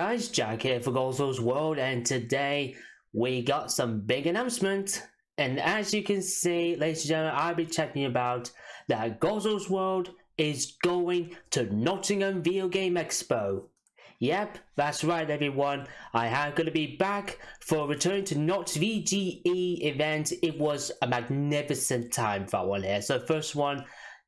guys, Jack here for Goszo's World, and today we got some big announcement. And as you can see, ladies and gentlemen, I'll be checking about that Goszo's World is going to Nottingham Video Game Expo. Yep, that's right everyone, I am going to be back for return to NottsVGE event. It was a magnificent time for that one here. So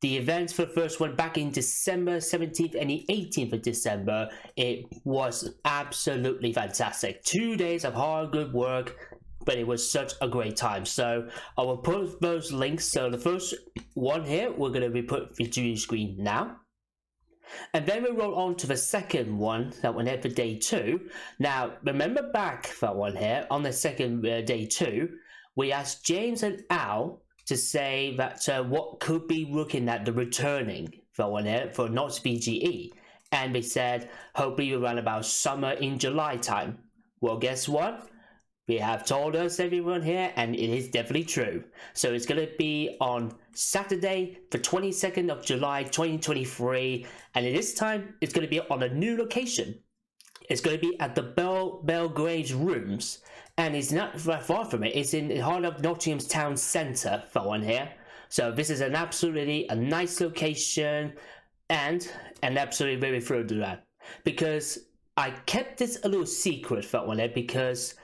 the event for the first one back in December 17th and the 18th of December, it was absolutely fantastic. 2 days of hard good work, but it was such a great time. So I will put those links. So the first one here, we're going to be put to your screen now. And then we roll on to the second one, that one here for day 2. Now, remember back that one here, on the second day 2, we asked James and Al to say that what could be looking at the returning for one here for NottsVGE, and they said hopefully around about summer in July time. Well, guess what? They have told us, everyone here, and it is definitely true. So it's going to be on Saturday, the 22nd of July 2023, and this time it's going to be on a new location. It's going to be at the Belgrave's Rooms, and it's not that far from it. It's in the heart of Nottingham's town centre for one here. So this is an absolutely a nice location, and absolutely very thrilled to that, because I kept this a little secret for one here, because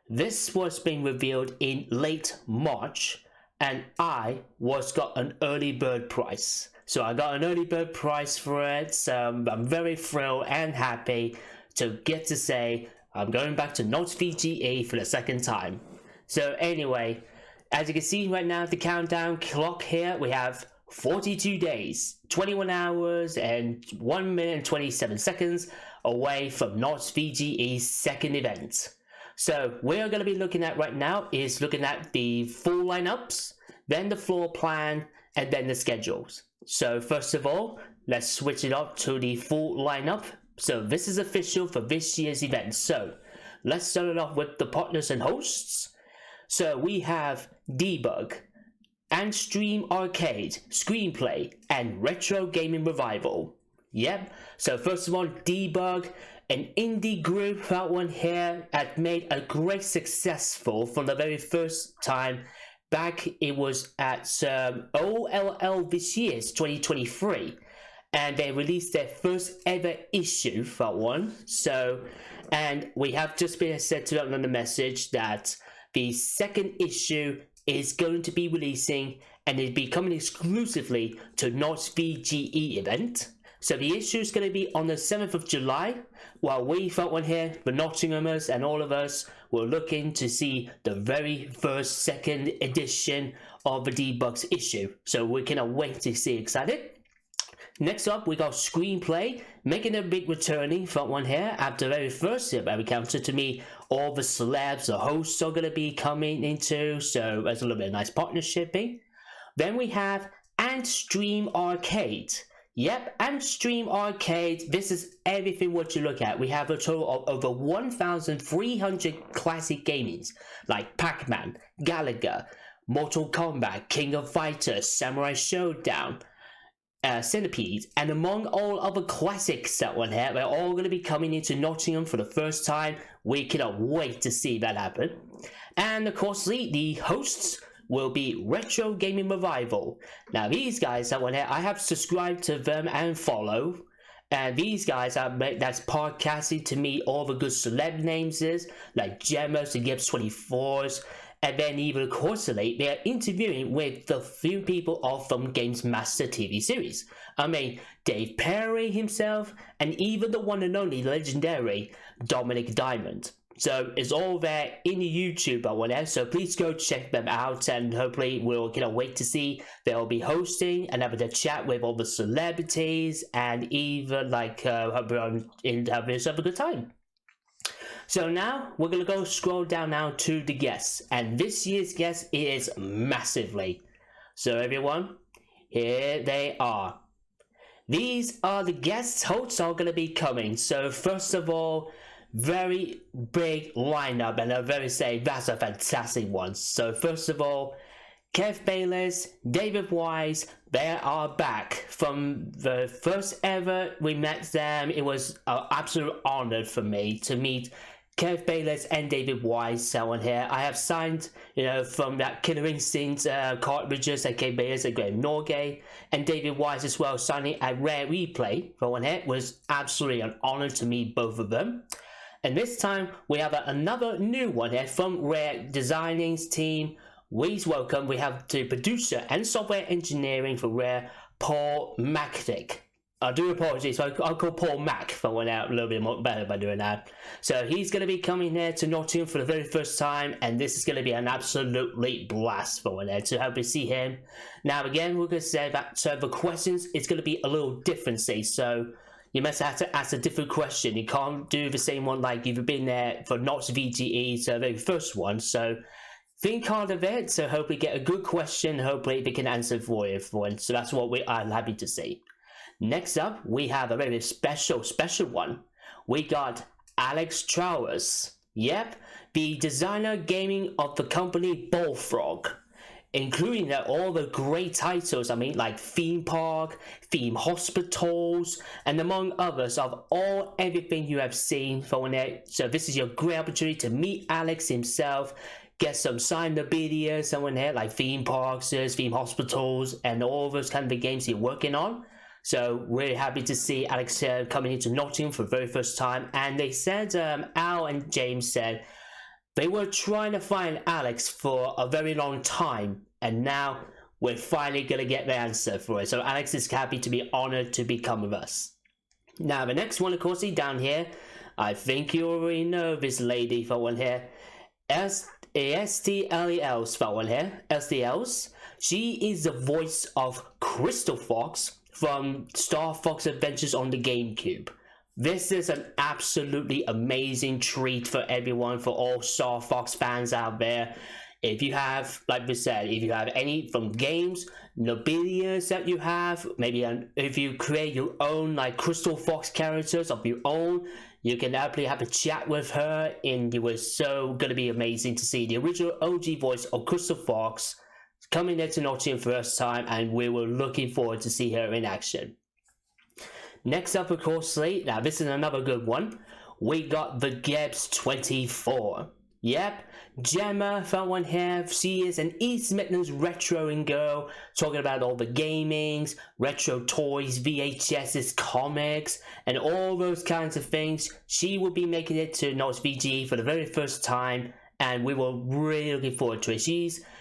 this was being revealed in late March, and I got an early bird price. So I got an early bird price for it, so I'm very thrilled and happy to get to say I'm going back to NottsVGE for the second time. So anyway, as you can see right now, the countdown clock here, we have 42 days, 21 hours and 1 minute and 27 seconds away from NottsVGE's second event. So we're going to be looking at right now is looking at the full lineups, then the floor plan, and then the schedules. So first of all, let's switch it up to the full lineup. So this is official for this year's event. So let's start it off with the partners and hosts. So we have Debug, and Stream Arcade, Screenplay, and Retro Gaming Revival. Yep, so first of all, Debug, an indie group, that one here, had made a great successful from the very first time back. It was at OLL this year's 2023. And they released their first ever issue for one. So, and we have just been said to them on the message that the second issue is going to be releasing, and it'll be coming exclusively to NottsVGE event. So the issue is going to be on the 7th of July, while we felt one here, the Nottinghamers and all of us, were looking to see the very first second edition of the Debug's issue. So we cannot wait to see excited. Next up, we got Screenplay, making a big returning front one here after the very first year we counted. To me, all the celebs, the hosts are going to be coming into, so there's a little bit of nice partnershiping. Then we have And Stream Arcade. Yep, And Stream Arcade, this is everything what you look at. We have a total of over 1,300 classic gamings like Pac-Man, Galaga, Mortal Kombat, King of Fighters, Samurai Showdown, Centipede, and among all other classics that one here, they're all going to be coming into Nottingham for the first time. We cannot wait to see that happen. And of course, the hosts will be Retro Gaming Revival. Now these guys that one here, I have subscribed to them and follow. And these guys that's podcasting to me all the good celeb names is like Gemmas and Gibbs 24s. And then even of course they're interviewing with the few people all from Games Master TV series. I mean, Dave Perry himself, and even the one and only legendary Dominic Diamond. So it's all there in the YouTube or whatever. So please go check them out, and hopefully we'll wait to see. They'll be hosting and having a chat with all the celebrities, and even like having yourself a good time. So now we're going to go scroll down now to the guests, and this year's guest is massively. So everyone, here they are. These are the guests hosts are going to be coming. So first of all, very big lineup, and that's a fantastic one. So first of all, Kev Bayless, David Wise, they are back from the first ever we met them. It was an absolute honor for me to meet Kev Bayless and David Wise someone here. I have signed, from that Killer Instinct cartridges that Kev Bayless and Graham Norgay and David Wise as well, signing at Rare Replay for one here. It was absolutely an honor to meet both of them. And this time we have another new one here from Rare Designing's team. We have the producer and software engineering for Rare, Paul Macknick. I do apologize, I'll call Paul Mack for one out a little bit more better by doing that. So he's going to be coming here to Nottingham for the very first time, and this is going to be an absolutely blast for one there to help you see him. Now again, we're going to say that the questions, it's going to be a little different, so you must have to ask a different question. You can't do the same one like you've been there for NottsVGE, so the very first one. So think hard of it, so hopefully get a good question, hopefully they can answer for you for one. So that's what we are happy to see. Next up, we have a very special one. We got Alex Trowers. Yep, the designer gaming of the company Bullfrog, including all the great titles, like Theme Park, Theme Hospitals, and among others of everything you have seen from there. So this is your great opportunity to meet Alex himself, get some signed media, someone here like Theme Parks, Theme Hospitals, and all those kind of games you're working on. So really happy to see Alex coming into Nottingham for the very first time. And they said, Al and James said, they were trying to find Alex for a very long time, and now we're finally going to get the answer for it. So Alex is happy to be honored to become with us. Now the next one, of course, is down here. I think you already know this lady for one here. STLELs for one here. STLs. She is the voice of Crystal Fox from Star Fox Adventures on the GameCube. This is an absolutely amazing treat for everyone, for all Star Fox fans out there. If you have, like we said, if you have any from games, nobilias that you have, maybe if you create your own Crystal Fox characters of your own, you can happily have a chat with her, and it was so gonna be amazing to see the original OG voice of Crystal Fox coming there to Nottingham for the first time, and we were looking forward to see her in action. Next up, of course, now this is another good one. We got the Gebs 24. Yep, Gemma found one here. She is an East Midlands retroing girl, talking about all the gamings, retro toys, VHSs, comics, and all those kinds of things. She will be making it to NottsVGE for the very first time, and we were really looking forward to it.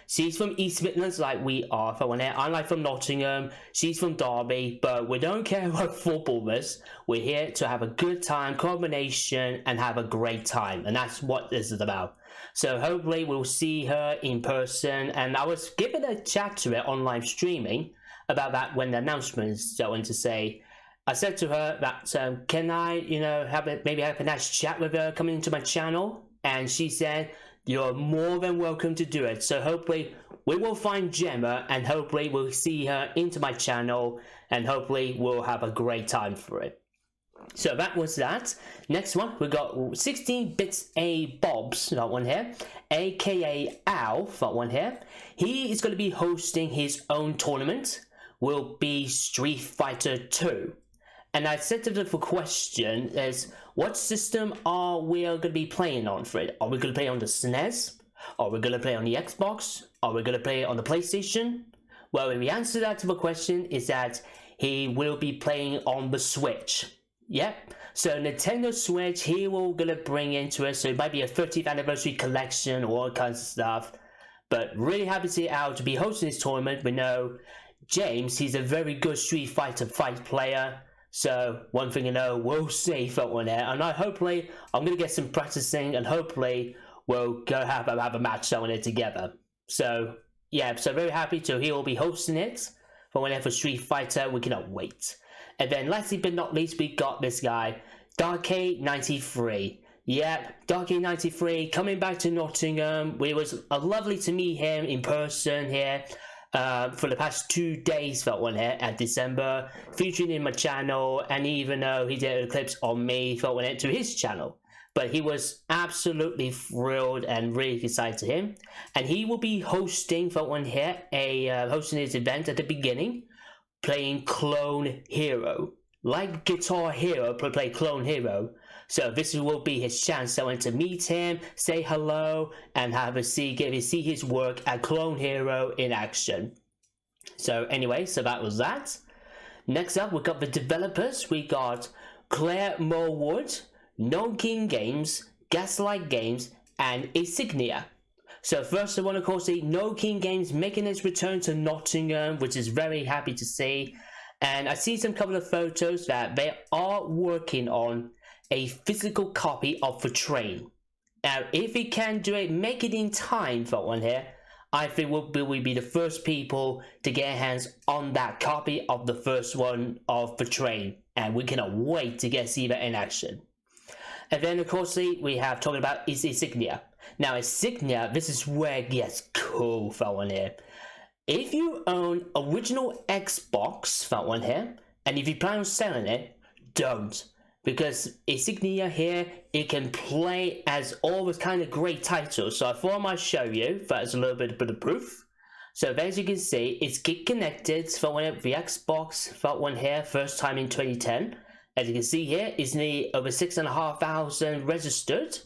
She's from East Midlands like we are for one here. I'm from Nottingham, she's from Derby, but we don't care about footballers. We're here to have a good time, combination, and have a great time, and that's what this is about. So hopefully we'll see her in person, and I was giving a chat to her on live streaming about that when the announcement is going to say. I said to her that can I, maybe have a nice chat with her coming into my channel, and she said, you're more than welcome to do it. So hopefully we will find Gemma, and hopefully we'll see her into my channel, and hopefully we'll have a great time for it. So that was that. Next one, we got 16 Bits A Bobs, that one here, aka Al, that one here. He is going to be hosting his own tournament, will be Street Fighter 2. And I said to them for question is, what system are we going to be playing on for it? Are we going to play on the SNES? Are we going to play on the Xbox? Are we going to play on the PlayStation? Well, the answer to that to the question is that he will be playing on the Switch. Yep. So Nintendo Switch, he will going to bring into it. So it might be a 30th anniversary collection or all kinds of stuff. But really happy to see Al to be hosting this tournament. We know James, he's a very good Street Fighter player. So one thing we'll see for one there, and hopefully I'm gonna get some practicing, and hopefully we'll go have a match on it together. So yeah, so very happy to he will be hosting it for one there for Street Fighter. We cannot wait. And then lastly but not least, we got this guy, Darky93. Yeah, Darky93 coming back to Nottingham. It was lovely to meet him in person here. For the past 2 days, felt one here at December, featuring in my channel, and even though he did clips on me, felt one to his channel. but he was absolutely thrilled and really excited to him. And he will be hosting for one here, hosting his event at the beginning, playing Clone Hero. Like Guitar Hero, play Clone Hero. So this will be his chance to meet him, say hello, and see his work at Clone Hero in action. So anyway, so that was that. Next up, we got the developers. We got Claire Morwood, No King Games, Gaslight Games, and Insignia. So first, I want to of course see No King Games making its return to Nottingham, which is very happy to see. And I see some couple of photos that they are working on a physical copy of the train. Now, if we can do it, make it in time for one here, I think we'll be the first people to get hands on that copy of the first one of the train, and we cannot wait to see that in action. And then of course we have talking about Insignia. Now Insignia, this is where it gets cool for one here. If you own original Xbox for one here, and if you plan on selling it, don't. Because Insignia here, it can play as all those kind of great titles. So I thought I might show you, that's a little bit of proof. So as you can see, it's get connected for one of the Xbox for one here, first time in 2010. As you can see here, it's nearly over 6,500 registered.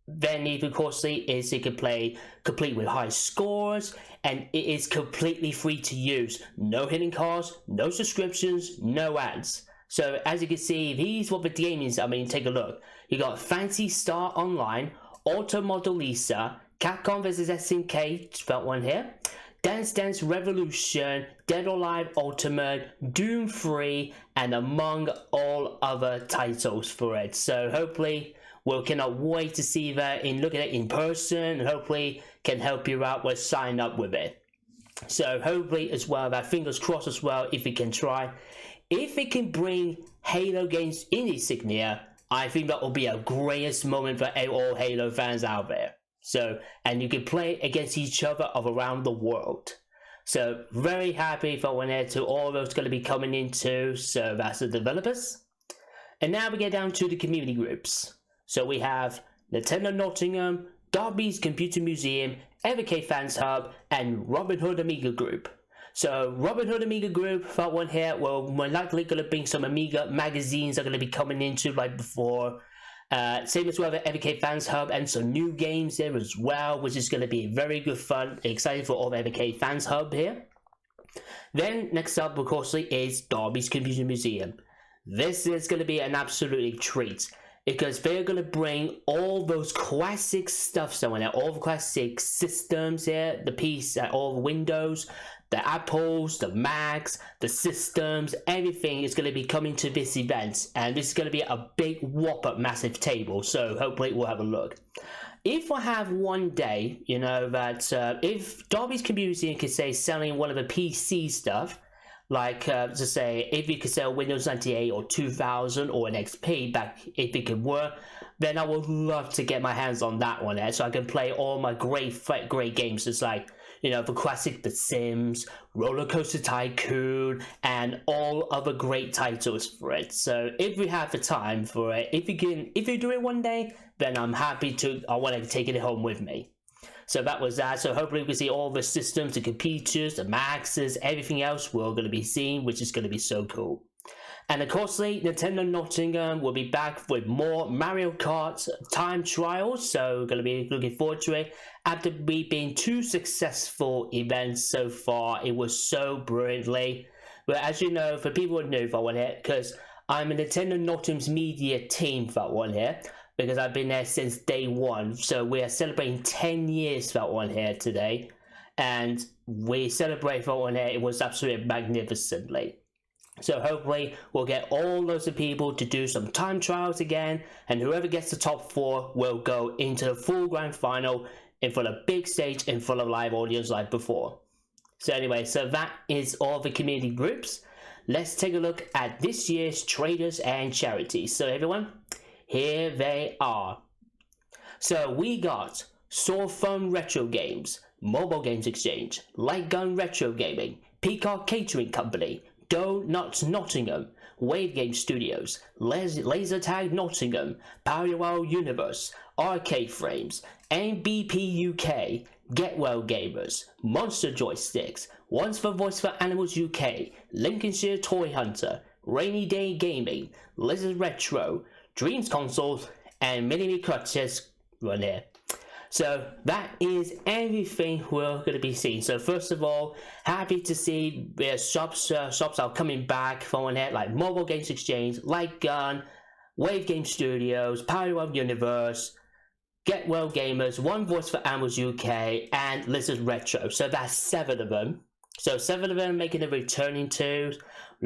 Then you can of course see is you can play complete with high scores, and it is completely free to use. No hidden costs, no subscriptions, no ads. So as you can see, these what the game is. I mean, take a look. You got Fancy Star Online, Auto Model Lisa, Capcom vs SNK, felt one here, Dance Dance Revolution, Dead or Alive Ultimate, Doom 3, and among all other titles for it. So hopefully we cannot wait to see that and look at it in person, and hopefully can help you out with sign up with it. So hopefully as well, that fingers crossed as well, if we can try. If it can bring Halo games in Insignia, I think that will be a greatest moment for all Halo fans out there. So, and you can play against each other of around the world. So very happy for when to all those going to be coming into. So that's the developers. And now we get down to the community groups. So we have Nintendo Nottingham, Derby's Computer Museum, Evercade Fans Hub, and Robin Hood Amiga Group. So Robin Hood Amiga Group, that one here, well, more likely going to bring some Amiga magazines are going to be coming into like before. Same as well the Evercade Fans Hub, and some new games there as well, which is going to be very good fun. Excited for all the Evercade Fans Hub here. Then next up, of course, is Derby's Computer Museum. This is going to be an absolutely treat, because they're going to bring all those classic stuff somewhere, all the classic systems here, the piece, all the Windows, the Apples, the Macs, the systems, everything is going to be coming to this event, and this is going to be a big whopper massive table, so hopefully we'll have a look. If I have one day, you know, that if Derby's Community can say selling one of the PC stuff, like to say if you could sell Windows 98 or 2000 or an XP back, if it could work, then I would love to get my hands on that one there, so I can play all my great games. It's like, you know, the classic The Sims, Roller Coaster Tycoon, and all other great titles for it. So if we have the time for it, if you do it one day, then I'm happy to. I want to take it home with me. So that was that. So hopefully we can see all the systems, the computers, the Maxes, everything else we're going to be seeing, which is going to be so cool. And of course, Nintendo Nottingham will be back with more Mario Kart time trials, so we're going to be looking forward to it. After we being 2 successful events so far, it was so brilliantly. But as you know, for people who know for one here, because I'm a Nintendo Nottingham's media team for one here, because I've been there since day one, so we are celebrating 10 years for one here today, and we celebrate for one here. It was absolutely magnificently. So hopefully we'll get all those people to do some time trials again, and whoever gets the top 4 will go into the full grand final in front of a big stage in front of live audience like before. So anyway, so that is all the community groups. Let's take a look at this year's traders and charities. So everyone, here they are. So we got Sword Phone Retro Games, Mobile Games Exchange, Light Gun Retro Gaming, Peacock Catering Company, Go Nuts Nottingham, Wave Game Studios, Laser Tag Nottingham, Parallel Universe, Arcade Frames, NBP UK, Get Well Gamers, Monster Joysticks, Once for Voice for Animals UK, Lincolnshire Toy Hunter, Rainy Day Gaming, Lizard Retro, Dreams Consoles, and Mini Crutches run here. So that is everything we're going to be seeing. So first of all, happy to see shops are coming back from here, like Mobile Games Exchange, Light Gun, Wave Game Studios, Parallel Universe, Get Well Gamers, One Voice for Animals UK, and Lizard Retro. So that's 7 of them. So 7 of them making a returning to.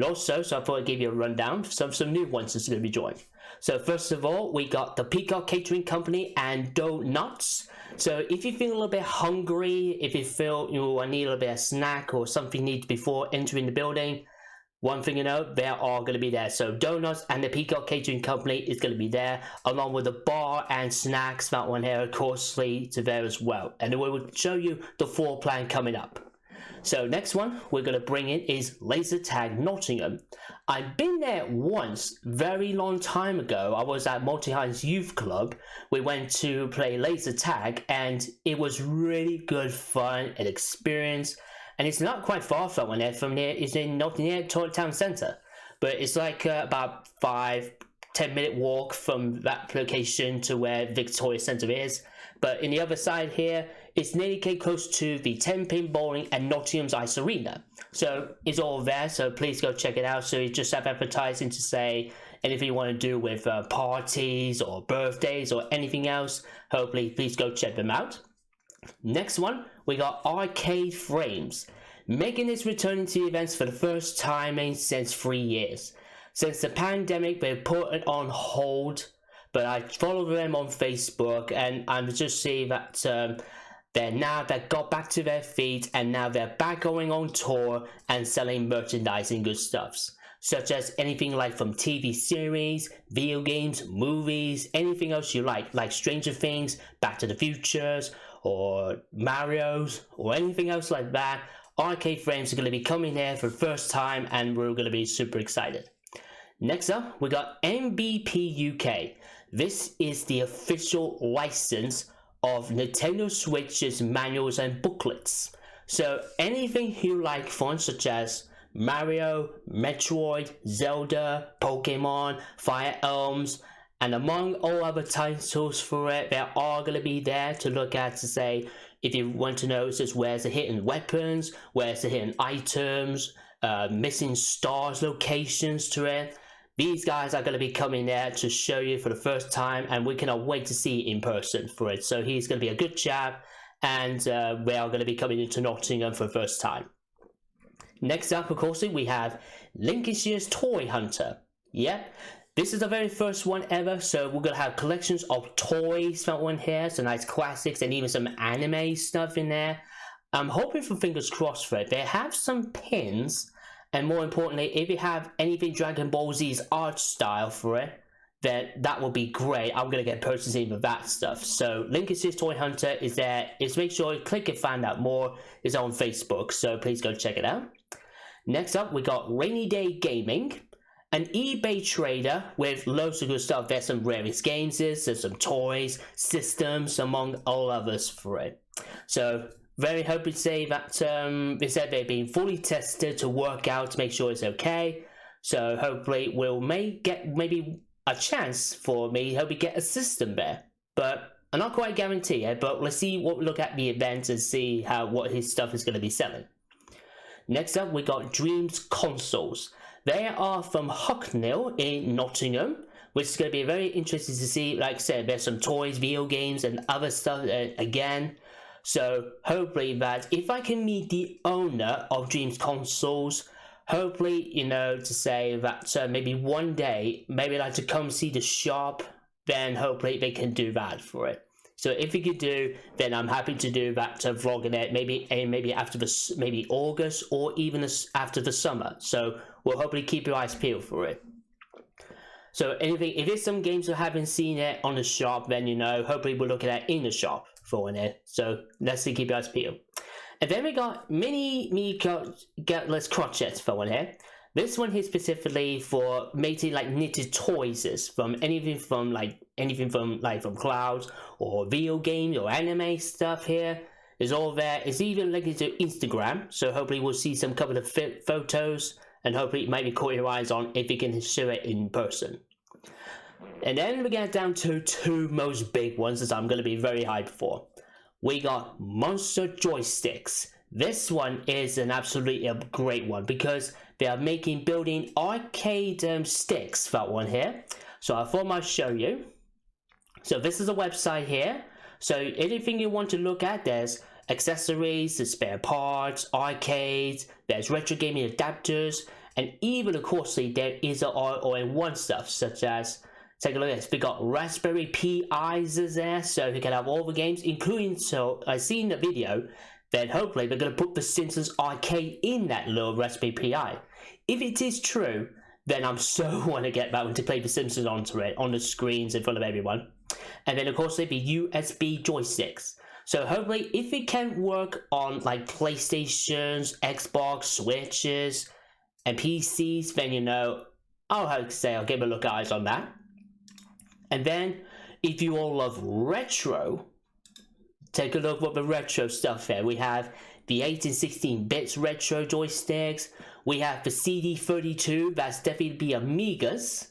Also, so I thought I'd give you a rundown. Some new ones that's going to be joining. So first of all, we got the Peacock Catering Company and Donuts. So if you feel a little bit hungry, if you feel I need a little bit of snack or something needs before entering the building, one thing you know, they are going to be there. So Donuts and the Peacock Catering Company is going to be there, along with the bar and snacks that one here, of course, to there as well. And we will show you the floor plan coming up. So next one we're going to bring in is Laser Tag Nottingham. I've been there once, very long time ago. I was at Multi-Hines Youth Club. We went to play laser tag and it was really good fun and experience. And it's not quite far from there. It's in Nottingham Town Centre. But it's like about 5-10 minute walk from that location to where Victoria Centre is. But in the other side here, it's nearly close to the 10-pin bowling and Nottingham's Ice Arena. So it's all there, so please go check it out. So you just have advertising to say anything you want to do with parties or birthdays or anything else. Hopefully, please go check them out. Next one, we got Arcade Frames, making its return to events for the first time since 3 years. Since the pandemic, they put it on hold, but I follow them on Facebook and I'm just seeing that they got back to their feet and now they're back going on tour and selling merchandise and good stuffs, such as anything like from TV series, video games, movies, anything else you like Stranger Things, Back to the Futures, or Mario's, or anything else like that. Arcade Frames are going to be coming here for the first time and we're going to be super excited. Next up, we got NBP UK. This is the official license of Nintendo Switch's manuals and booklets. So anything you like fun, such as Mario, Metroid, Zelda, Pokemon, Fire Elms, and among all other titles for it, they are going to be there to look at to say, if you want to know just where's the hidden weapons, where's the hidden items, missing stars locations to it. These guys are going to be coming there to show you for the first time, and we cannot wait to see in person for it. So he's going to be a good chap, and we are going to be coming into Nottingham for the first time. Next up, of course, we have Lincolnshire's Toy Hunter. Yep, this is the very first one ever, so we're going to have collections of toys, that one here, some nice classics, and even some anime stuff in there. I'm hoping for fingers crossed for it. They have some pins. And more importantly, if you have anything Dragon Ball Z's art style for it, then that will be great. I'm going to get purchasing of that stuff. So Lincoln's Toy Hunter is there. Just make sure you click and find out more. It's on Facebook, so please go check it out. Next up, we got Rainy Day Gaming, an eBay trader with loads of good stuff. There's some rarest games, there's some toys, systems, among all others for it. So very happy to say that they said they've been fully tested to work out to make sure it's okay. So hopefully we'll get maybe a chance for me. Hope we get a system there, but I'm not quite guaranteed yet. But let's see what we look at the event and see what his stuff is going to be selling. Next up, we got Dreams Consoles. They are from Hucknall in Nottingham, which is going to be very interesting to see. Like I said, there's some toys, video games, and other stuff again. So hopefully that if I can meet the owner of Dreams Consoles, hopefully, to say that maybe one day, maybe I'd like to come see the shop, then hopefully they can do that for it. So if we could do, then I'm happy to do that vlog in it, maybe after maybe August or even after the summer. So we'll hopefully keep your eyes peeled for it. So anything, if there's some games you haven't seen it on the shop, then hopefully we'll look at it in the shop for it. So let's see, keep your eyes peeled. And then we got mini Getless Crotchets for one here. This one here specifically for making like knitted toys from anything from from clouds or video games or anime stuff here is all there. It's even linked to Instagram, so hopefully we'll see some couple of photos, and hopefully it might be caught your eyes on if you can show it in person. And then we get down to two most big ones that I'm going to be very hyped for. We got monster joysticks. This one is an absolutely a great one because they are building arcade sticks for that one here. So I thought I'd show you. So this is a website here. So anything you want to look at, there's accessories, there's spare parts, arcades, there's retro gaming adapters, and even of course there is all-in-one stuff such as, take a look at this, we got Raspberry Pis there, so you can have all the games, including, so I see in the video that hopefully they're going to put the Simpsons arcade in that little Raspberry Pi. If it is true, then I'm so want to get that one to play the Simpsons onto it, on the screens in front of everyone. And then of course there'd be USB joysticks. So hopefully if it can work on like PlayStations, Xbox, Switches, and PCs, then you know, I'll give a look eyes on that. And then if you all love retro, take a look at the retro stuff here. We have the 8 and 16 bits retro joysticks. We have the CD32, that's definitely the Amigas.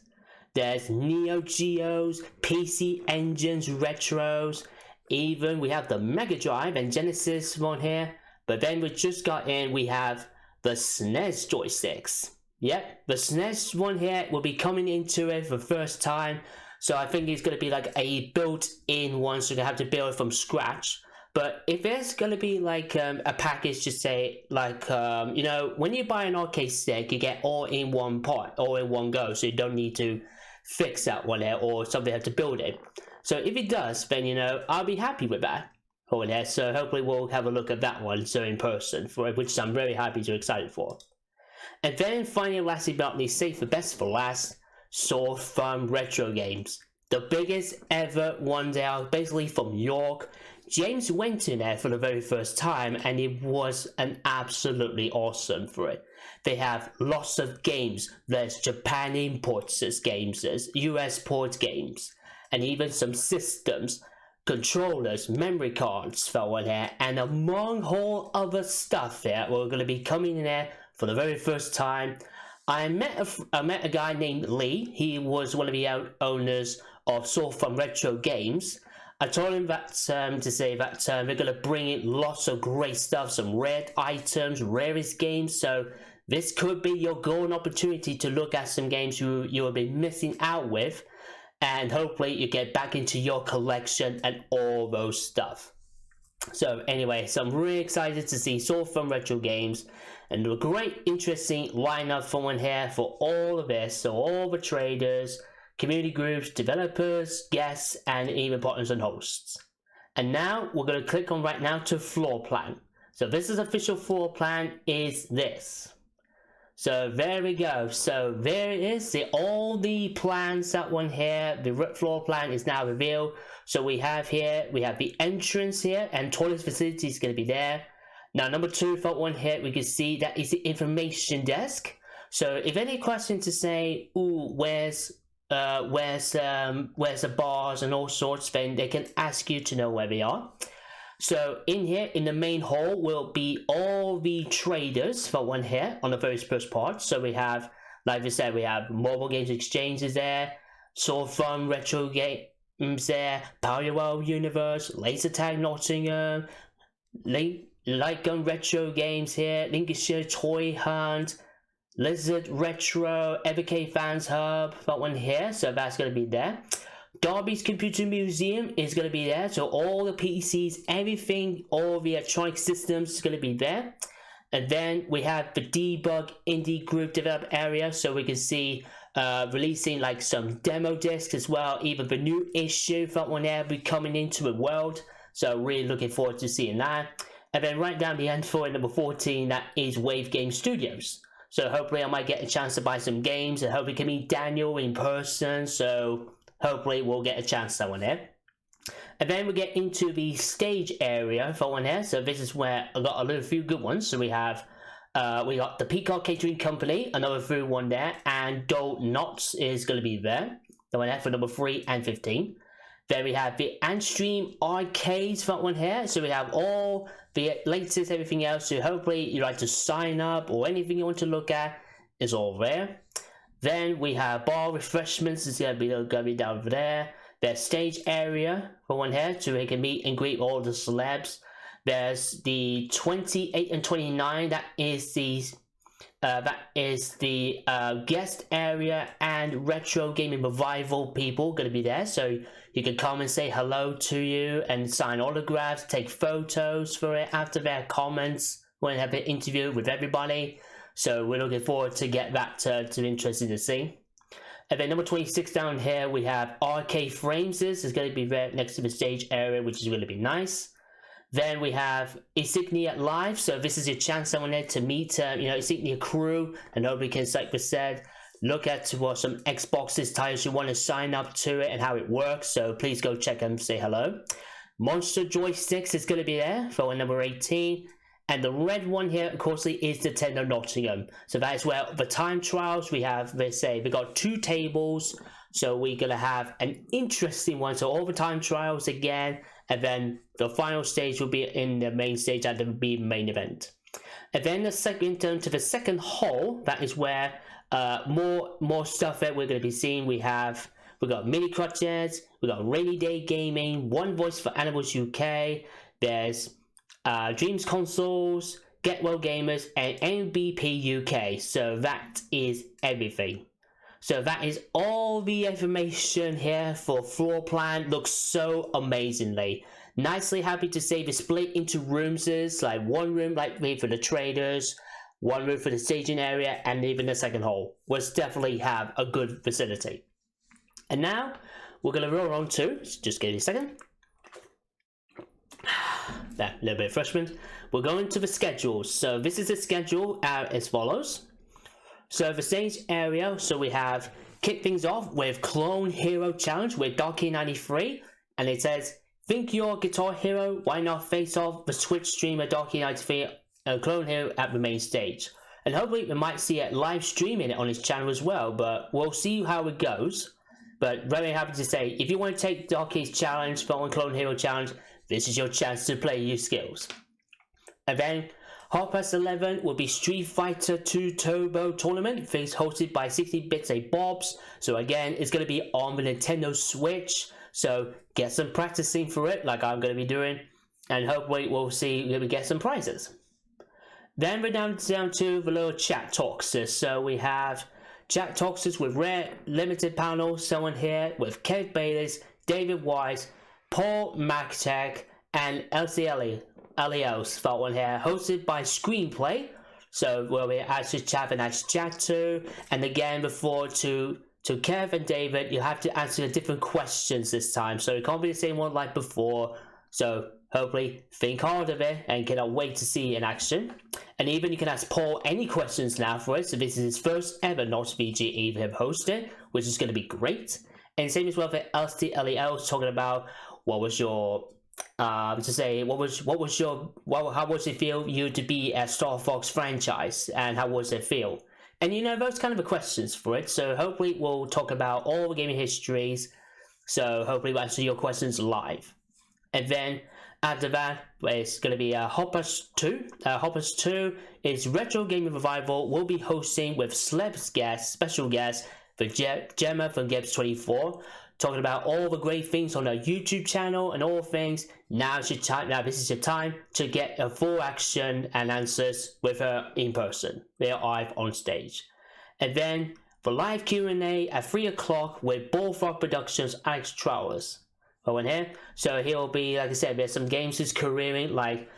There's Neo Geos, PC Engines retros. Even we have the Mega Drive and Genesis one here. But then we just got in, we have the SNES joysticks. Yep, the SNES one here will be coming into it for the first time. So I think it's going to be like a built-in one, so you have to build it from scratch. But if it's going to be like a package to say, like, you know, when you buy an arcade stick, you get all in one part, all in one go. So you don't need to fix that one there or something have to build it. So if it does, then, you know, I'll be happy with that. Over there. So hopefully we'll have a look at that one, so in person, for which I'm very happy to excited for. And then finally, lastly but not least, save the best for last, Sword Farm retro games. The biggest ever one there, basically from York. James went in there for the very first time and it was an absolutely awesome for it. They have lots of games. There's Japan imports games, there's US port games, and even some systems, controllers, memory cards for there, and among whole other stuff there. We're going to be coming in there for the very first time. I met a guy named Lee. He was one of the owners of Sword Farm Retro Games. I told him that to say that they're going to bring in lots of great stuff, some rare items, rarest games. So this could be your golden opportunity to look at some games you have been missing out with, and hopefully you get back into your collection and all those stuff. So anyway, so I'm really excited to see Sword Farm Retro Games, and a great interesting lineup for one here for all of this. So all the traders, community groups, developers, guests, and even partners and hosts. And now we're going to click on right now to floor plan. So this is official floor plan is this. So there we go. So there it is. See all the plans, that one here. The floor plan is now revealed. So we have here, we have the entrance here, and toilet facility is going to be there. Now number 2, for one here, we can see that is the information desk. So if any question to say, ooh, where's the bars and all sorts, then they can ask you to know where they are. So in here, in the main hall, will be all the traders for one here on the very first part. So we have, like I said, we have mobile games exchanges there, Sword Farm Retro Games there, Power World Universe, Laser Tag Nottingham, Light Gun Retro Games here, Lincolnshire Toy Hunt, Lizard Retro, EverK Fans Hub, that one here, so that's going to be there. Derby's Computer Museum is going to be there, so all the PCs, everything, all the electronic systems is going to be there. And then we have the Debug Indie Group Develop area, so we can see releasing like some demo discs as well, even the new issue, that one there will be coming into the world, so really looking forward to seeing that. And then right down the end for number 14, that is Wave Game Studios. So hopefully I might get a chance to buy some games, and hopefully can meet Daniel in person, so hopefully we'll get a chance that one there. And then we get into the stage area for one here. So this is where I got a few good ones. So we have we got the Peacock Catering Company, another through one there, and Knots is going to be there. The one there for number 3 and 15. Then we have the Antstream Arcades for that one here. So we have all the latest, everything else. So hopefully you like to sign up or anything you want to look at is all there. Then we have bar refreshments is going to be down there. There's stage area for one here, so we can meet and greet all the celebs. There's the 28 and 29. That is the guest area and retro gaming revival people going to be there. So you can come and say hello to you and sign autographs, take photos for it after their comments when they have an interview with everybody. So we're looking forward to get that to interesting to see. And then number 26 down here, we have Arcade Frames. This is going to be right next to the stage area, which is going to be nice. Then we have Insignia Live. So this is your chance someone there to meet, Insignia crew, and nobody can, like we said, look at what some Xboxes titles you want to sign up to it and how it works. So please go check them, say hello. Monster Joysticks is going to be there for number 18. And the red one here, of course, is Nintendo Nottingham. So that is where the time trials we have, they say, we got 2 tables. So we're going to have an interesting one. So all the time trials again. And then the final stage will be in the main stage at the main event. And then the second turn to the second hall, that is where more stuff that we're going to be seeing. We got mini crutches, we got rainy day gaming, One Voice for Animals UK, there's Dreams Consoles, Get Well Gamers, and NBP UK. So that is everything. So that is all the information here for floor plan. Looks so amazingly. Nicely happy to say they split into rooms, like one room like for the traders, one room for the staging area, and even the second hall. We'll definitely have a good facility. And now we're going to roll on to, just give me a second. That little bit of refreshment. We're going to the schedules. So this is the schedule as follows. So the stage area, so we have kick things off with Clone Hero Challenge with Darky93, and it says, think you're Guitar Hero, why not face off the Twitch streamer Darky93 and Clone Hero at the main stage. And hopefully we might see it live streaming it on his channel as well, but we'll see how it goes. But very happy to say, if you want to take Darky's challenge, for Clone Hero Challenge, this is your chance to play your skills. And then 11:30 will be Street Fighter 2 Turbo Tournament, hosted by 60-Bits A Bobs. So again, it's going to be on the Nintendo Switch. So get some practicing for it, like I'm going to be doing. And hopefully we'll see we get some prizes. Then we're down to the little chat talks. So we have chat talks with Rare Limited Panel, someone here with Kev Bayless, David Wise, Paul MacTech, and LCLE. Alios for one here, hosted by Screenplay. So where we actually have a nice chat to, and again before to Kev and David, you have to answer different questions this time. So it can't be the same one like before. So hopefully think hard of it and cannot wait to see in action. And even you can ask Paul any questions now for it. So this is his first ever NottsVGE we have hosted, which is going to be great. And same as well for LCLEL talking about what was your how was it feel you to be at Star Fox franchise, and how was it feel? And those kind of questions for it. So hopefully we'll talk about all the gaming histories. So hopefully we'll answer your questions live. And then after that, it's going to be Hoppers 2. Hoppers 2 is Retro Gaming Revival. We'll be hosting with special guest for Gemma from Gibbs24. Talking about all the great things on our YouTube channel and all things. Now this is your time to get a full action and answers with her in person. They are live on stage. And then for live Q&A at 3 o'clock with Bullfrog Productions Alex Trowers. Over here. So he'll be, like I said, there's some games he's careering like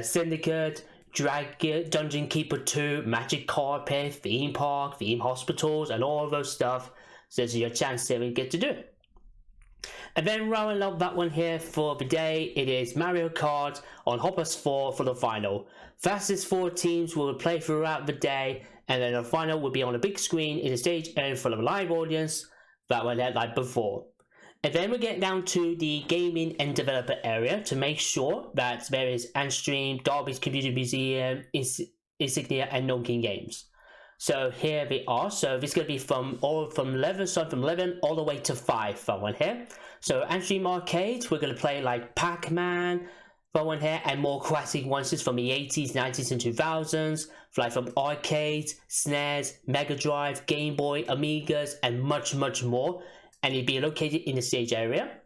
Syndicate, Dungeon Keeper 2, Magic Carpet, Theme Park, Theme Hospitals, and all of those stuff. So this is your chance to get to do it. And then rounding up that one here for the day, it is Mario Kart on Hoppers 4 for the final. Fastest 4 teams will play throughout the day, and then the final will be on a big screen in the stage area full of a live audience that were there like before. And then we get down to the gaming and developer area to make sure that there is Antstream, Derby's Computer Museum, Insignia and Nottingham games. So here we are. So this is going to be from 11, so from 11 all the way to 5 for one here. So Antrim Arcade, we're going to play like Pac-Man for one here, and more classic ones from the 80s, 90s and 2000s, like from arcades, SNES, Mega Drive, Game Boy, Amigas, and much more. And it'll be located in the stage area.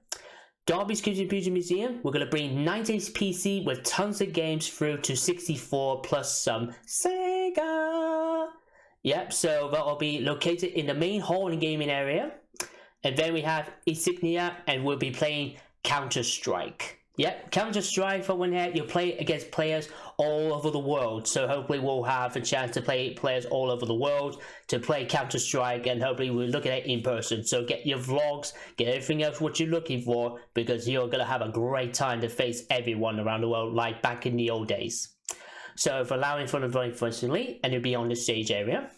Derby's Computer Museum, we're going to bring 90s PC with tons of games through to 64 plus some Sega. Yep, so that'll be located in the main hall and gaming area. And then we have Insignia, and we'll be playing Counter-Strike. Yep, Counter-Strike for one here, you'll play against players all over the world. So hopefully we'll have a chance to play players all over the world to play Counter-Strike, and hopefully we'll look at it in person. So get your vlogs, get everything else what you're looking for, because you're going to have a great time to face everyone around the world like back in the old days. So for allowing for the very firstly, and it'll be on the stage area.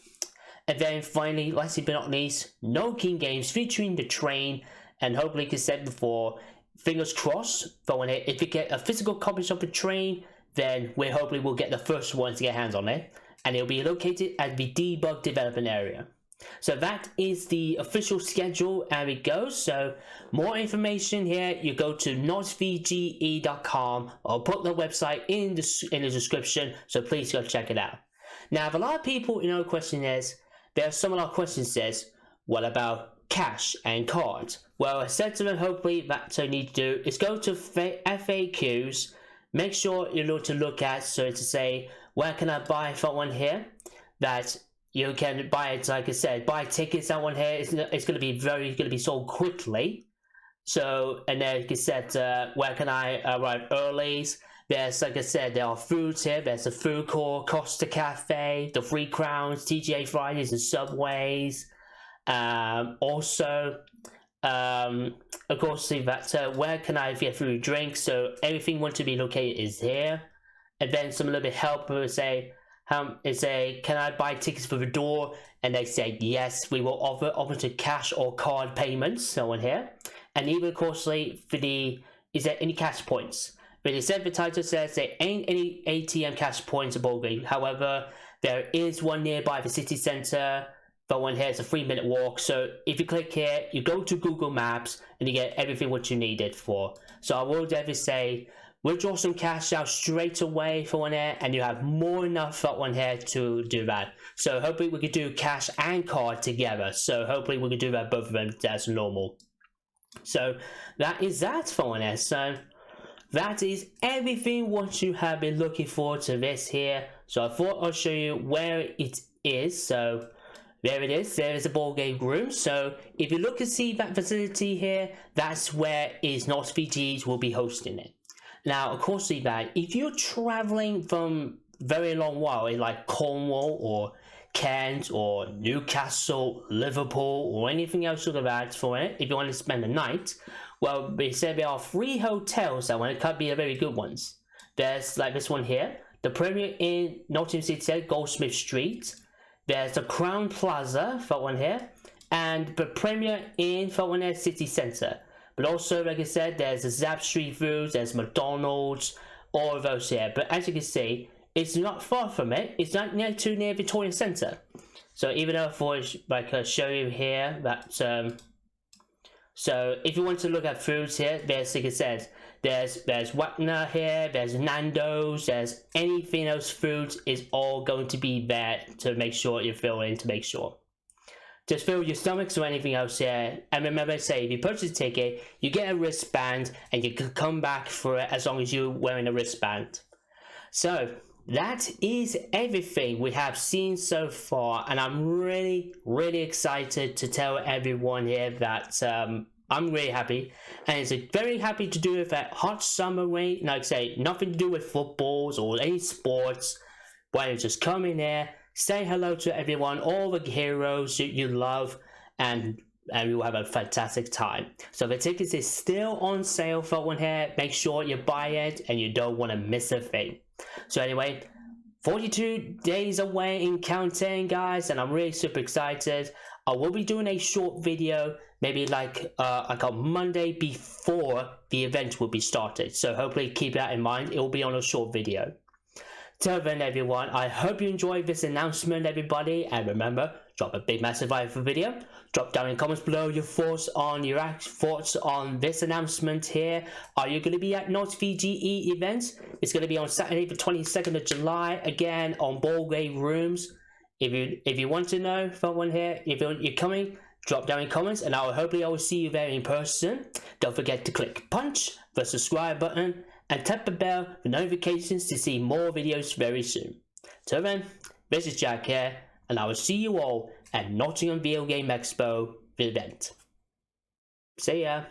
And then finally, last but not least, Nottingham games featuring the train, and hopefully, like I said before, fingers crossed for when if you get a physical copy of the train, then we hopefully will get the first one to get hands on it, and it'll be located at the debug development area. So that is the official schedule, and it goes. So more information here, you go to NottsVGE.com. I'll put the website in the description, so please go check it out. Now, if a lot of people, question is, there's some of our questions says, what about cash and cards? Well, I said to them, hopefully that's what you need to do is go to FAQs, make sure you know to look at, so to say, where can I buy for one here, that you can buy it, like I said, buy tickets that one here, it's going to be sold quickly. So, and then like I said, where can I arrive early? There's, like I said, there are foods here. There's the food court, Costa Cafe, the 3 Crowns, TGA Fridays and Subways. Also, of course, see that where can I get food, drinks? So everything wants to be located is here. And then some little bit help will say, can I buy tickets for the door? And they say yes, we will offer to cash or card payments. So on here, and even of course, for the is there any cash points? But it said the title says there ain't any ATM cash points aboard. However, there is one nearby the city center. But one here is a 3-minute walk. So if you click here, you go to Google Maps and you get everything what you need it for. So I will definitely say, withdraw some cash out straight away for one here, and you have more enough for one here to do that. So hopefully we could do cash and card together. So hopefully we could do that both of them as normal. So that is that for one here. So that is everything what you have been looking for to this here. So I thought I'll show you where it is. So there it is. There is a ball game room. So if you look and see that facility here, that's where is NottsVGE will be hosting it. Now, of course, see that if you're traveling from very long while in like Cornwall or Kent or Newcastle, Liverpool, or anything else like that for it, if you want to spend the night, well, they said there are 3 hotels that one. It could be a very good ones. There's like this one here, the Premier Inn, Nottingham City, Goldsmith Street. There's the Crown Plaza for one here, and the Premier Inn for one here, City Centre. But also, like I said, there's the Zap Street Foods, there's McDonald's, all of those here. But as you can see, it's not far from it. It's not too near Victoria Centre. So even though I like show you here that so if you want to look at foods here, there's like I said, there's Wagner here, there's Nando's, there's anything else foods is all going to be there to make sure you fill in to make sure. Just fill your stomachs or anything else here. And remember, say if you purchase a ticket, you get a wristband and you can come back for it as long as you're wearing a wristband. So that is everything we have seen so far, and I'm really excited to tell everyone here that I'm really happy, and it's very happy to do with that hot summer rain. Like I say, nothing to do with footballs or any sports. Why don't you just come in here, say hello to everyone, all the heroes you love, and you will have a fantastic time. So the tickets is still on sale for one here. Make sure you buy it and you don't want to miss a thing. So anyway, 42 days away in counting, guys, and I'm really super excited. I will be doing a short video, maybe like on Monday before the event will be started. So hopefully keep that in mind. It will be on a short video. Till then, everyone, I hope you enjoyed this announcement, everybody, and remember, drop a big massive like for the video. Drop down in comments below your thoughts on this announcement here. Are you going to be at NottsVGE events? It's going to be on Saturday the 22nd of July, again on Ballgame Rooms. If you want to know someone here, if you're coming, drop down in comments, and hopefully I will see you there in person. Don't forget to click punch the subscribe button and tap the bell for notifications to see more videos very soon. Till then, this is Jack here, and I will see you all at Nottingham Video Game Expo event. See ya!